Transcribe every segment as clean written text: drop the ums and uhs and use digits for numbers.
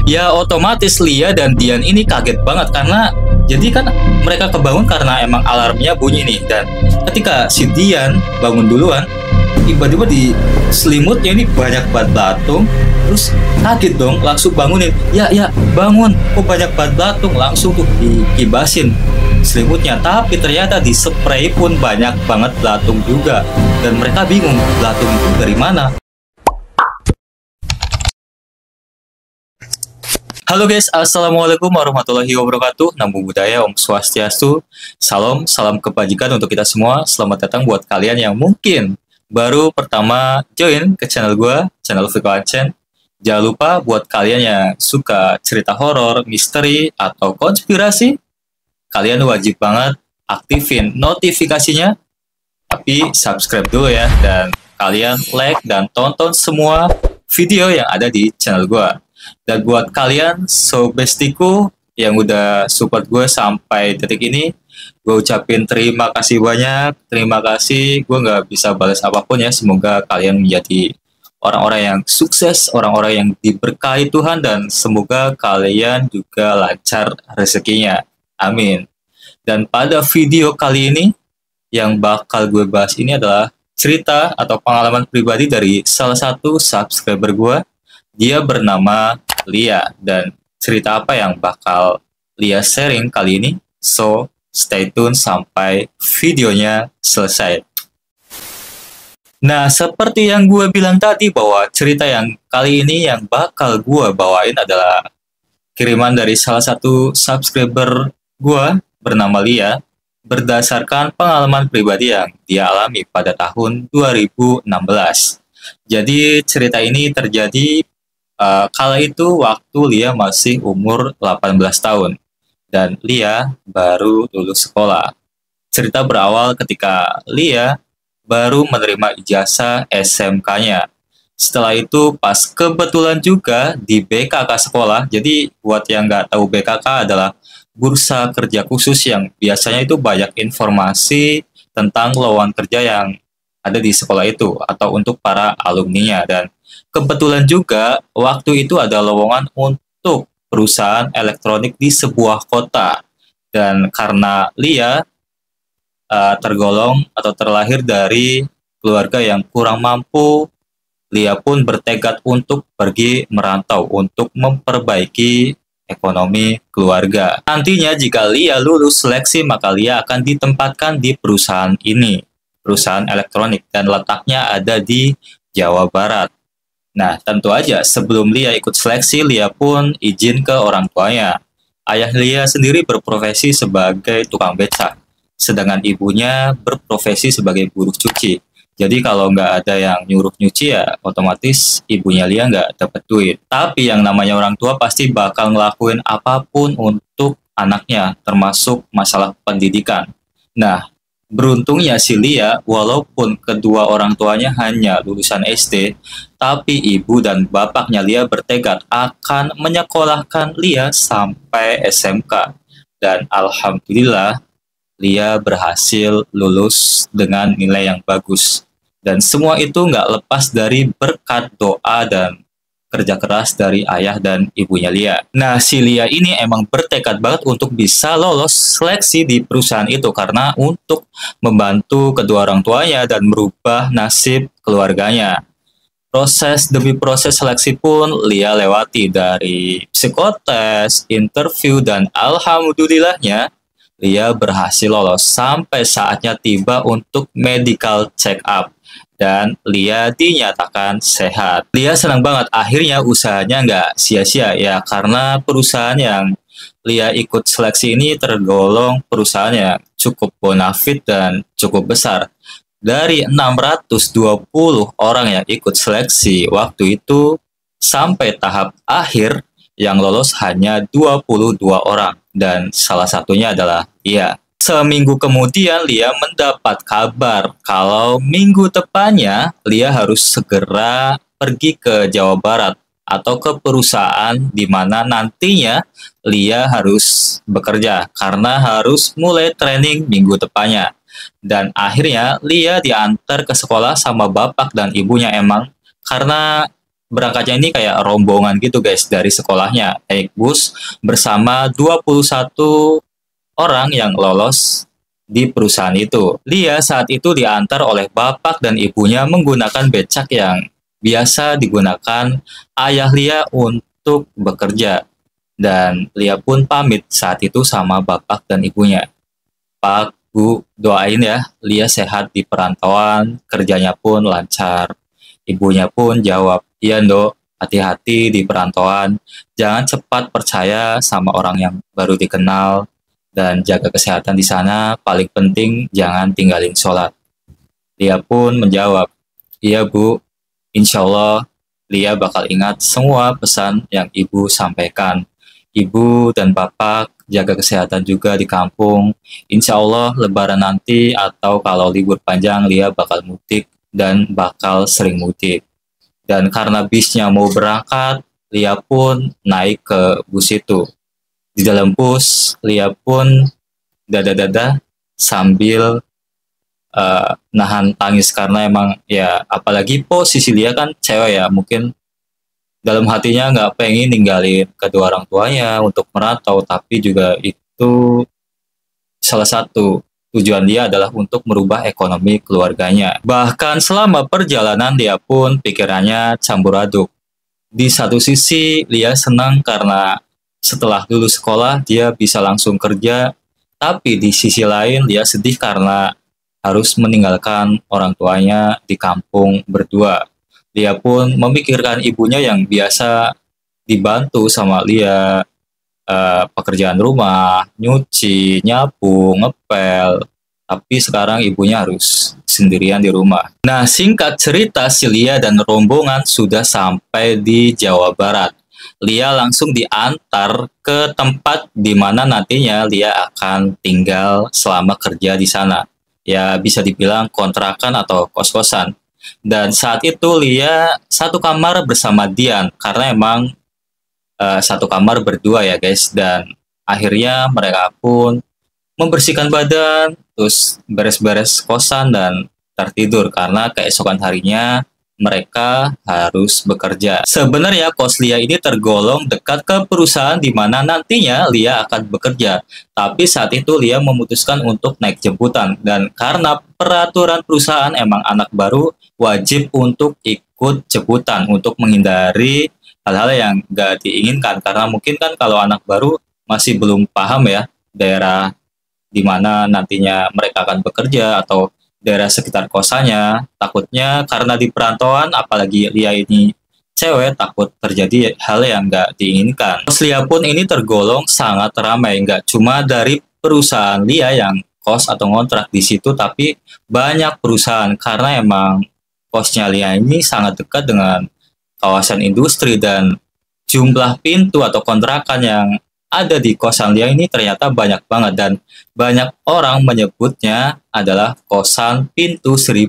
Ya otomatis Lia dan Dian ini kaget banget karena jadi kan mereka kebangun karena emang alarmnya bunyi nih, dan ketika si Dian bangun duluan tiba-tiba di selimutnya ini banyak banget belatung. Terus kaget dong, langsung bangunin, ya bangun, kok banyak banget belatung, langsung tuh dikibasin selimutnya. Tapi ternyata di spray pun banyak banget belatung juga, dan mereka bingung belatung itu dari mana. Halo guys, assalamualaikum warahmatullahi wabarakatuh. Namo Buddhaya, Om Swastiastu, salam kebajikan untuk kita semua. Selamat datang buat kalian yang mungkin baru pertama join ke channel gue, channel Viko Ancen. Jangan lupa buat kalian yang suka cerita horor, misteri, atau konspirasi, kalian wajib banget aktifin notifikasinya, tapi subscribe dulu ya, dan kalian like dan tonton semua video yang ada di channel gue. Dan buat kalian sobestiku yang udah support gue sampai detik ini, gue ucapin terima kasih banyak. Terima kasih, gue nggak bisa balas apapun ya. Semoga kalian menjadi orang-orang yang sukses, orang-orang yang diberkahi Tuhan, dan semoga kalian juga lancar rezekinya. Amin. Dan pada video kali ini, yang bakal gue bahas ini adalah cerita atau pengalaman pribadi dari salah satu subscriber gue. Dia bernama Lia, dan cerita apa yang bakal Lia sharing kali ini? So, stay tune sampai videonya selesai. Nah, seperti yang gue bilang tadi, bahwa cerita yang kali ini yang bakal gue bawain adalah kiriman dari salah satu subscriber gue bernama Lia, berdasarkan pengalaman pribadi yang dia alami pada tahun 2016. Jadi cerita ini terjadi kala itu waktu Lia masih umur 18 tahun dan Lia baru lulus sekolah. Cerita berawal ketika Lia baru menerima ijazah SMK-nya. Setelah itu pas kebetulan juga di BKK sekolah. Jadi buat yang nggak tahu, BKK adalah bursa kerja khusus yang biasanya itu banyak informasi tentang lowongan kerja yang ada di sekolah itu atau untuk para alumninya. Dan kebetulan juga waktu itu ada lowongan untuk perusahaan elektronik di sebuah kota. Dan karena Lia tergolong atau terlahir dari keluarga yang kurang mampu, Lia pun bertekad untuk pergi merantau untuk memperbaiki ekonomi keluarga. Nantinya jika Lia lulus seleksi, maka Lia akan ditempatkan di perusahaan ini, perusahaan elektronik, dan letaknya ada di Jawa Barat. Nah, tentu aja sebelum Lia ikut seleksi, Lia pun izin ke orang tuanya. Ayah Lia sendiri berprofesi sebagai tukang becak, sedangkan ibunya berprofesi sebagai buruh cuci. Jadi kalau nggak ada yang nyuruh nyuci ya otomatis ibunya Lia nggak dapat duit. Tapi yang namanya orang tua pasti bakal ngelakuin apapun untuk anaknya, termasuk masalah pendidikan. Nah, beruntungnya si Lia, walaupun kedua orang tuanya hanya lulusan SD, tapi ibu dan bapaknya Lia bertekad akan menyekolahkan Lia sampai SMK. Dan alhamdulillah, Lia berhasil lulus dengan nilai yang bagus. Dan semua itu nggak lepas dari berkat doa dan kerja keras dari ayah dan ibunya Lia. Nah, si Lia ini emang bertekad banget untuk bisa lolos seleksi di perusahaan itu karena untuk membantu kedua orang tuanya dan merubah nasib keluarganya. Proses demi proses seleksi pun Lia lewati, dari psikotes, interview, dan alhamdulillahnya Lia berhasil lolos sampai saatnya tiba untuk medical check up. Dan Lia dinyatakan sehat. Lia senang banget, akhirnya usahanya nggak sia-sia ya, karena perusahaan yang Lia ikut seleksi ini tergolong perusahaan yang cukup bonafit dan cukup besar. Dari 620 orang yang ikut seleksi waktu itu, sampai tahap akhir yang lolos hanya 22 orang, dan salah satunya adalah Lia. Seminggu kemudian Lia mendapat kabar kalau minggu depannya Lia harus segera pergi ke Jawa Barat atau ke perusahaan di mana nantinya Lia harus bekerja karena harus mulai training minggu depannya. Dan akhirnya Lia diantar ke sekolah sama bapak dan ibunya emang karena berangkatnya ini kayak rombongan gitu guys dari sekolahnya, naik bus bersama 21 orang yang lolos di perusahaan itu. Lia saat itu diantar oleh bapak dan ibunya menggunakan becak yang biasa digunakan ayah Lia untuk bekerja. Dan Lia pun pamit saat itu sama bapak dan ibunya. Pak, Bu, doain ya Lia sehat di perantauan, kerjanya pun lancar. Ibunya pun jawab, iya Ndo, hati-hati di perantauan, jangan cepat percaya sama orang yang baru dikenal, dan jaga kesehatan di sana, paling penting jangan tinggalin sholat. Lia pun menjawab, iya Bu, insya Allah Lia bakal ingat semua pesan yang Ibu sampaikan. Ibu dan Bapak jaga kesehatan juga di kampung. Insya Allah lebaran nanti atau kalau libur panjang Lia bakal mudik dan bakal sering mudik. Dan karena bisnya mau berangkat, Lia pun naik ke bus itu. Di dalam bus, Lia pun dada-dada sambil nahan tangis karena emang ya apalagi posisi Lia kan cewek ya, mungkin dalam hatinya nggak pengen ninggalin kedua orang tuanya untuk merantau, tapi juga itu salah satu tujuan dia adalah untuk merubah ekonomi keluarganya. Bahkan selama perjalanan dia pun pikirannya campur aduk. Di satu sisi Lia senang karena setelah lulus sekolah dia bisa langsung kerja, tapi di sisi lain Lia sedih karena harus meninggalkan orang tuanya di kampung berdua. Lia pun memikirkan ibunya yang biasa dibantu sama Lia, pekerjaan rumah, nyuci, nyapu, ngepel. Tapi sekarang ibunya harus sendirian di rumah. Nah, singkat cerita, si Lia dan rombongan sudah sampai di Jawa Barat. Lia langsung diantar ke tempat di mana nantinya Lia akan tinggal selama kerja di sana. Ya, bisa dibilang kontrakan atau kos-kosan. Dan saat itu Lia satu kamar bersama Dian karena emang satu kamar berdua ya guys. Dan akhirnya mereka pun membersihkan badan, terus beres-beres kosan dan tertidur karena keesokan harinya mereka harus bekerja. Sebenarnya kos Lia ini tergolong dekat ke perusahaan di mana nantinya Lia akan bekerja. Tapi saat itu Lia memutuskan untuk naik jemputan. Dan karena peraturan perusahaan emang anak baru wajib untuk ikut jemputan untuk menghindari hal-hal yang gak diinginkan. Karena mungkin kan kalau anak baru masih belum paham ya daerah di mana nantinya mereka akan bekerja atau daerah sekitar kosannya. Takutnya karena di perantauan, apalagi Lia ini cewek, takut terjadi hal yang nggak diinginkan. Kos Lia pun ini tergolong sangat ramai, nggak cuma dari perusahaan Lia yang kos atau ngontrak di situ, tapi banyak perusahaan karena emang kosnya Lia ini sangat dekat dengan kawasan industri dan jumlah pintu atau kontrakan yang ada di kosan Lia ini ternyata banyak banget dan banyak orang menyebutnya adalah kosan pintu 1000.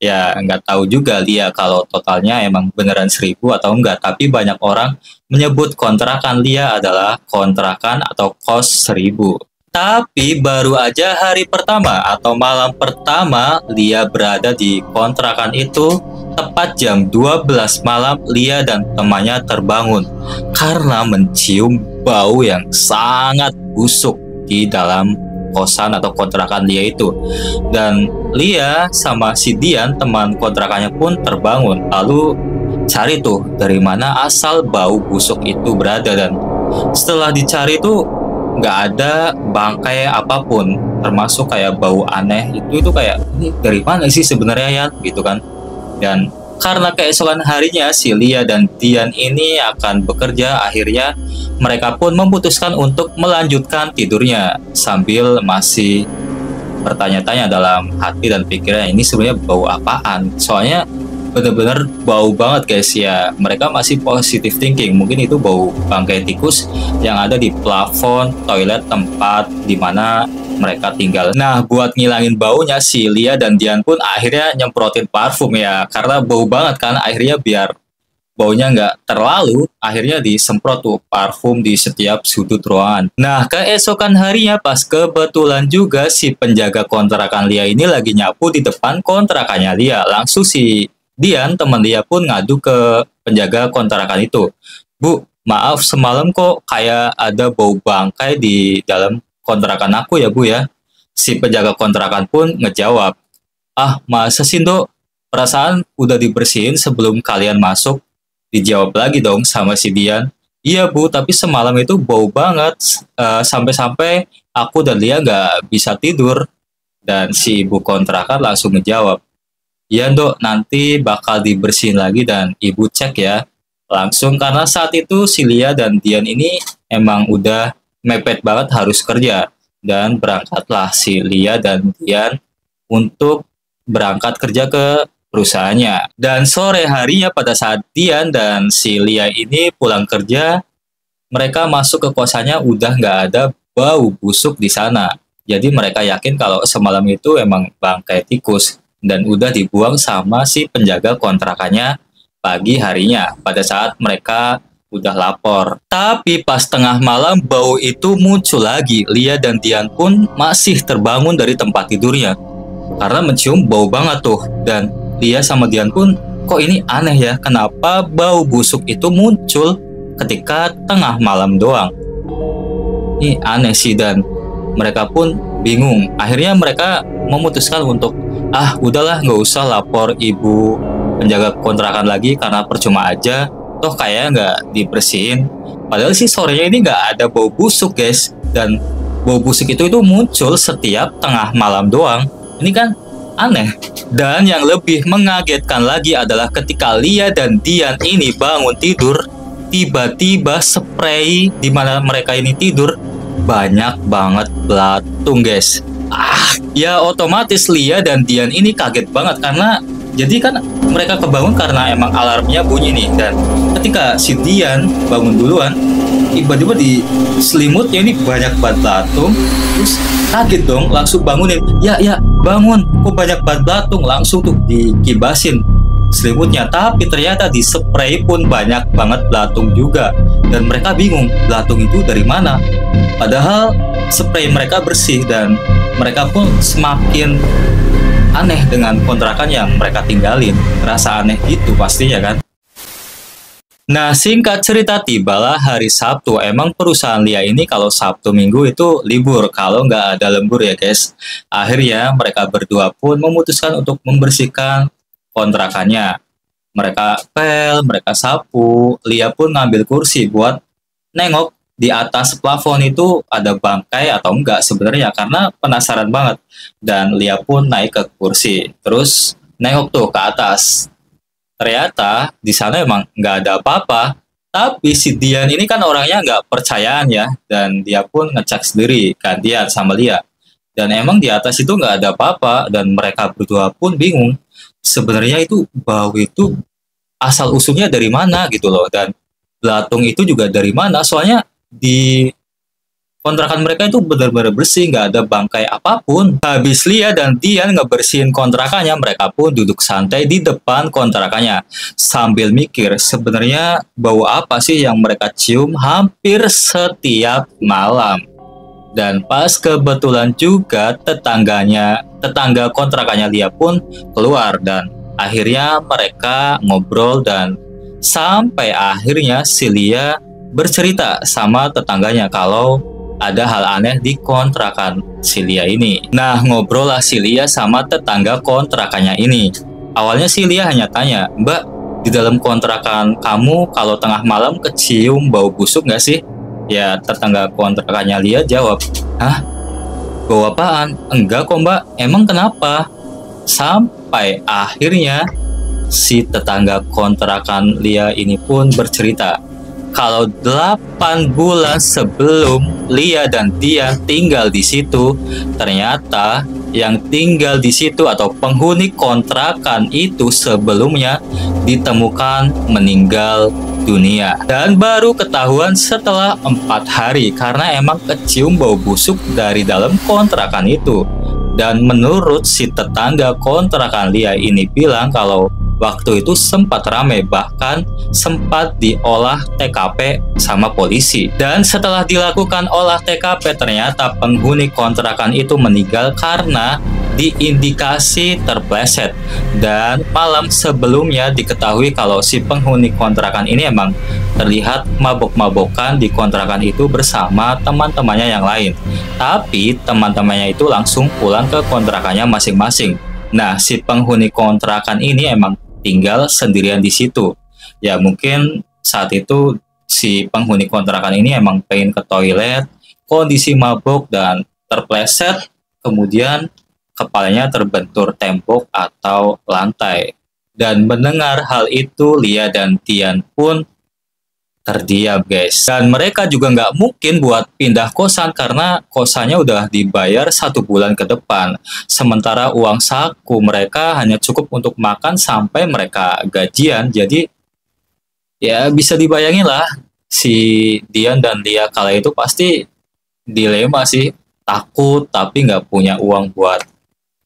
Ya nggak tahu juga Lia kalau totalnya emang beneran 1000 atau enggak, tapi banyak orang menyebut kontrakan Lia adalah kontrakan atau kos 1000. Tapi baru aja hari pertama atau malam pertama Lia berada di kontrakan itu, tepat jam 12 malam Lia dan temannya terbangun karena mencium bau yang sangat busuk di dalam kosan atau kontrakan Lia itu. Dan Lia sama si Dian teman kontrakannya pun terbangun lalu cari tuh dari mana asal bau busuk itu berada. Dan setelah dicari tuh nggak ada bangkai apapun, termasuk kayak bau aneh itu kayak ini dari mana sih sebenarnya ya gitu kan. Dan karena keesokan harinya si Lia dan Dian ini akan bekerja, akhirnya mereka pun memutuskan untuk melanjutkan tidurnya sambil masih bertanya-tanya dalam hati dan pikiran ini sebenarnya bau apaan. Soalnya bener-bener bau banget guys ya. Mereka masih positive thinking, mungkin itu bau bangkai tikus yang ada di plafon toilet tempat dimana mereka tinggal. Nah, buat ngilangin baunya, si Lia dan Dian pun akhirnya nyemprotin parfum ya, karena bau banget kan. Akhirnya biar baunya nggak terlalu, akhirnya disemprot tuh parfum di setiap sudut ruangan. Nah, keesokan harinya pas kebetulan juga si penjaga kontrakan Lia ini lagi nyapu di depan kontrakannya Lia. Langsung si Dian, teman Lia pun ngadu ke penjaga kontrakan itu. Bu, maaf semalam kok kayak ada bau bangkai di dalam kontrakan aku ya Bu ya. Si penjaga kontrakan pun ngejawab, ah masa sih Dok, perasaan udah dibersihin sebelum kalian masuk. Dijawab lagi dong sama si Dian, iya Bu, tapi semalam itu bau banget, sampai-sampai aku dan Lia nggak bisa tidur. Dan si ibu kontrakan langsung menjawab, iya Dok, nanti bakal dibersihin lagi dan ibu cek ya. Langsung karena saat itu si Lia dan Dian ini emang udah mepet banget harus kerja. Dan berangkatlah si Lia dan Dian untuk berangkat kerja ke perusahaannya. Dan sore harinya pada saat Dian dan si Lia ini pulang kerja, mereka masuk ke kosannya udah nggak ada bau busuk di sana. Jadi mereka yakin kalau semalam itu emang bangkai tikus dan udah dibuang sama si penjaga kontrakannya pagi harinya pada saat mereka udah lapor. Tapi pas tengah malam bau itu muncul lagi. Lia dan Dian pun masih terbangun dari tempat tidurnya karena mencium bau banget tuh. Dan Lia sama Dian pun, kok ini aneh ya, kenapa bau busuk itu muncul ketika tengah malam doang. Ini aneh sih, dan mereka pun bingung. Akhirnya mereka memutuskan untuk, udahlah nggak usah lapor ibu penjaga kontrakan lagi karena percuma aja, toh kayak nggak dibersihin. Padahal sih sorenya ini nggak ada bau busuk guys, dan bau busuk itu muncul setiap tengah malam doang. Ini kan aneh. Dan yang lebih mengagetkan lagi adalah ketika Lia dan Dian ini bangun tidur, tiba-tiba spray di mana mereka ini tidur banyak banget belatung guys. Ya otomatis Lia dan Dian ini kaget banget karena jadi kan mereka kebangun karena emang alarmnya bunyi nih. Dan ketika si Dian bangun duluan, tiba-tiba di selimutnya ini banyak banget belatung. Terus kaget dong, langsung bangunin. Ya bangun, kok banyak banget belatung. Langsung tuh dikibasin selimutnya. Tapi ternyata di spray pun banyak banget belatung juga. Dan mereka bingung, belatung itu dari mana? Padahal spray mereka bersih dan mereka pun semakin aneh dengan kontrakan yang mereka tinggalin. Rasa aneh gitu pastinya kan. Nah, singkat cerita tibalah hari Sabtu. Emang perusahaan Lia ini kalau Sabtu Minggu itu libur, kalau nggak ada lembur ya guys. Akhirnya mereka berdua pun memutuskan untuk membersihkan kontrakannya. Mereka pel, mereka sapu. Lia pun ngambil kursi buat nengok di atas plafon itu ada bangkai atau enggak sebenarnya, karena penasaran banget. Dan Lia pun naik ke kursi, terus nengok tuh ke atas. Ternyata di sana emang nggak ada apa-apa. Tapi si Dian ini kan orangnya nggak percayaan ya, dan dia pun ngecek sendiri gantian sama Lia. Dan emang di atas itu nggak ada apa-apa, dan mereka berdua pun bingung. Sebenarnya itu bau itu asal usulnya dari mana gitu loh, dan belatung itu juga dari mana, soalnya di kontrakan mereka itu benar-benar bersih, nggak ada bangkai apapun. Habis Lia dan Dian ngebersihin kontrakannya, mereka pun duduk santai di depan kontrakannya sambil mikir sebenarnya bau apa sih yang mereka cium hampir setiap malam. Dan pas kebetulan juga tetangga kontrakannya Lia pun keluar, dan akhirnya mereka ngobrol dan sampai akhirnya si Lia bercerita sama tetangganya kalau ada hal aneh di kontrakan si Lia ini. Nah, ngobrol lah si Lia sama tetangga kontrakannya ini. Awalnya si Lia hanya tanya, Mbak, di dalam kontrakan kamu kalau tengah malam kecium bau busuk nggak sih? Ya, tetangga kontrakannya Lia jawab, hah? Bau apaan? Enggak kok Mbak, emang kenapa? Sampai akhirnya si tetangga kontrakan Lia ini pun bercerita kalau 8 bulan sebelum Lia dan Dian tinggal di situ, ternyata yang tinggal di situ atau penghuni kontrakan itu sebelumnya ditemukan meninggal dunia. Dan baru ketahuan setelah 4 hari karena emang kecium bau busuk dari dalam kontrakan itu. Dan menurut si tetangga kontrakan Lia ini bilang kalau waktu itu sempat ramai, bahkan sempat diolah TKP sama polisi. Dan setelah dilakukan olah TKP, ternyata penghuni kontrakan itu meninggal karena diindikasi terpleset. Dan malam sebelumnya diketahui kalau si penghuni kontrakan ini emang terlihat mabok-mabokan di kontrakan itu bersama teman-temannya yang lain. Tapi teman-temannya itu langsung pulang ke kontrakannya masing-masing. Nah, si penghuni kontrakan ini emang tinggal sendirian di situ. Ya mungkin saat itu si penghuni kontrakan ini emang pengen ke toilet, kondisi mabuk dan terpleset, kemudian kepalanya terbentur tembok atau lantai. Dan mendengar hal itu, Lia dan Tian pun terdiam, guys. Dan mereka juga nggak mungkin buat pindah kosan karena kosannya udah dibayar 1 bulan ke depan. Sementara uang saku mereka hanya cukup untuk makan sampai mereka gajian. Jadi ya bisa dibayangin lah, si Dian dan Lia kala itu pasti dilema sih. Takut tapi nggak punya uang buat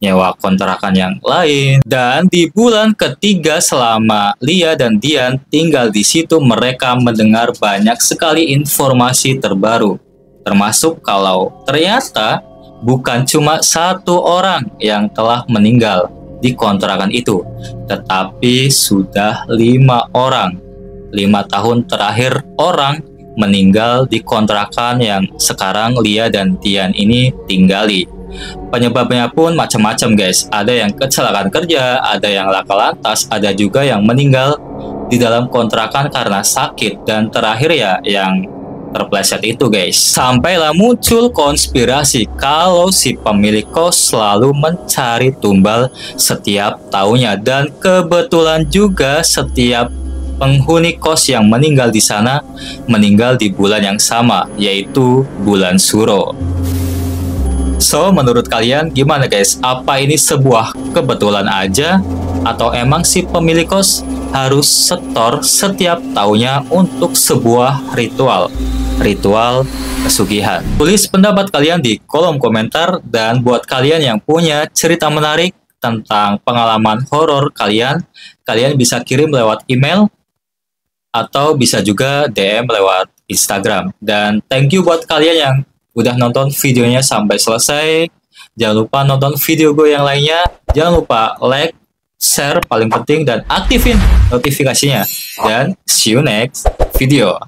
nyewa kontrakan yang lain. Dan di bulan ketiga selama Lia dan Dian tinggal di situ, mereka mendengar banyak sekali informasi terbaru. Termasuk kalau ternyata bukan cuma 1 orang yang telah meninggal di kontrakan itu, tetapi sudah 5 orang. 5 tahun terakhir orang meninggal di kontrakan yang sekarang Lia dan Tian ini tinggali. Penyebabnya pun macam-macam, guys. Ada yang kecelakaan kerja, ada yang laka lantas, ada juga yang meninggal di dalam kontrakan karena sakit, dan terakhir ya yang terpleset itu, guys. Sampailah muncul konspirasi kalau si pemilik kos selalu mencari tumbal setiap tahunnya, dan kebetulan juga setiap penghuni kos yang meninggal di sana meninggal di bulan yang sama, yaitu bulan Suro. So, menurut kalian gimana, guys? Apa ini sebuah kebetulan aja atau emang si pemilik kos harus setor setiap tahunnya untuk sebuah ritual pesugihan? Tulis pendapat kalian di kolom komentar, dan buat kalian yang punya cerita menarik tentang pengalaman horor kalian bisa kirim lewat email atau bisa juga DM lewat Instagram. Dan thank you buat kalian yang udah nonton videonya sampai selesai. Jangan lupa nonton video gue yang lainnya. Jangan lupa like, share, paling penting, dan aktifin notifikasinya. Dan see you next video.